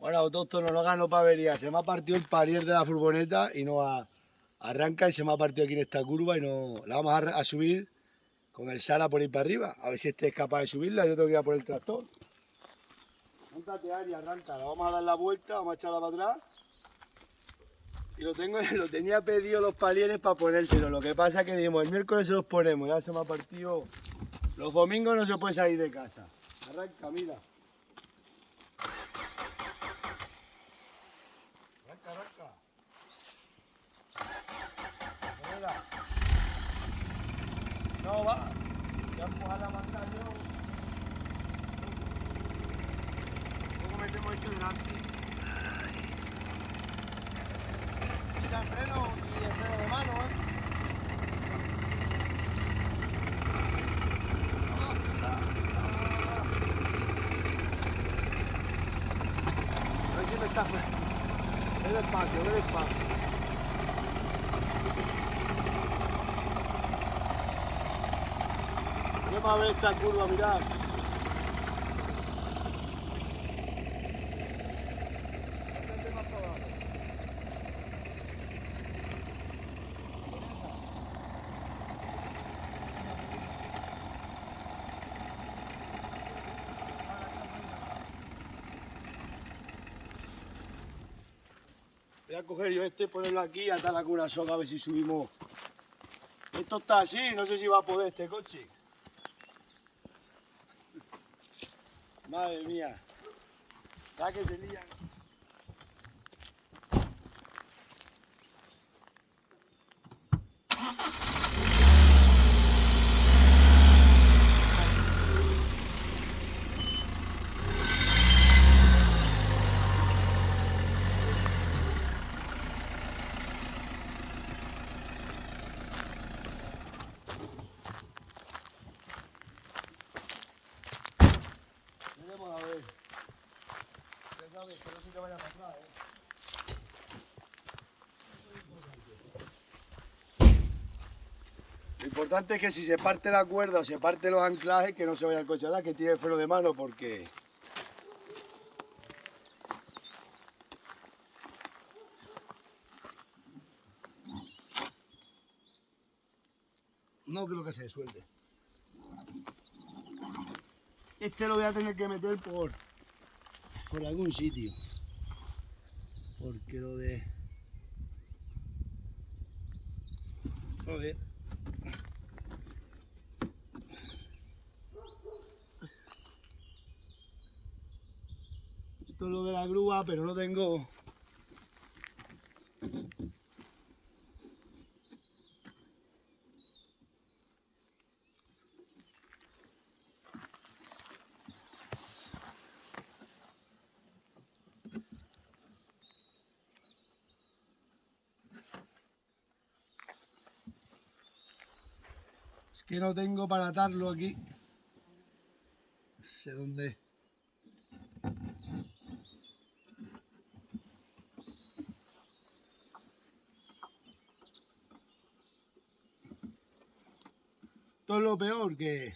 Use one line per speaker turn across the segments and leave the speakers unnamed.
Ahora autóctono no gano pavería. Se me ha partido el palier de la furgoneta y no arranca y se me ha partido aquí en esta curva y no la vamos a subir con el Sara por ahí para arriba. A ver si este es capaz de subirla. Yo tengo que ir a por el tractor. Móntate, Ari, arranca. La vamos a dar la vuelta, vamos a echarla para atrás. Y lo tenía pedido los palieres para ponérselo. Lo que pasa es que dijimos, el miércoles se los ponemos. Ya se me ha partido. Los domingos no se puede salir de casa. Arranca, mira. Arranca. Mira. No va. Ya empuja la pantalla. Luego metemos esto delante. Pisa el freno y el freno de mano, A ver si me está fuera. Ve despacio, ve despacio. Vamos a ver esta curva, mirad. Voy a coger yo este, ponerlo aquí y atarla con una soga a ver si subimos. Esto está así, no sé si va a poder este coche. Madre mía. ¿Sabes que se lían? Veremos a ver. Ya sabes, que no se te vaya para atrás, Lo importante es que si se parte la cuerda o se parte los anclajes, que no se vaya el coche atrás, que tiene el freno de mano, porque... No creo que se suelte. Este lo voy a tener que meter por algún sitio. Porque lo de... Joder. Esto es lo de la grúa, pero no tengo... Es que no tengo para atarlo aquí. No sé dónde. Esto es lo peor que...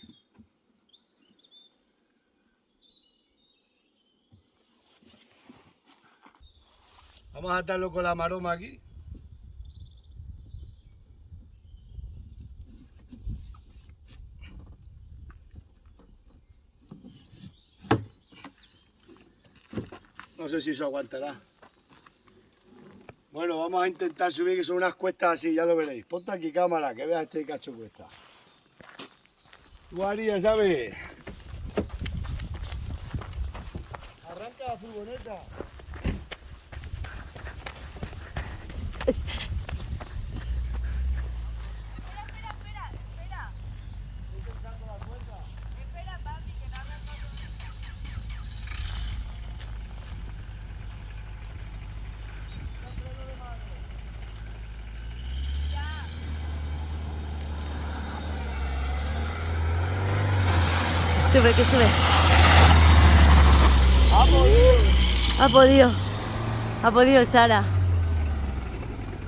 Vamos a atarlo con la maroma aquí. No sé si eso aguantará. Bueno, vamos a intentar subir, que son unas cuestas así, ya lo veréis. Ponte aquí cámara, que veas este cacho cuesta. Tú harías, ¿sabes? Arranca la furgoneta.
Espera.
Estoy echando la cuerda.
Espera, papi, que no hagas todo.
Sube, que sube.
¡Ha podido!
Ha podido. Ha podido, Sara.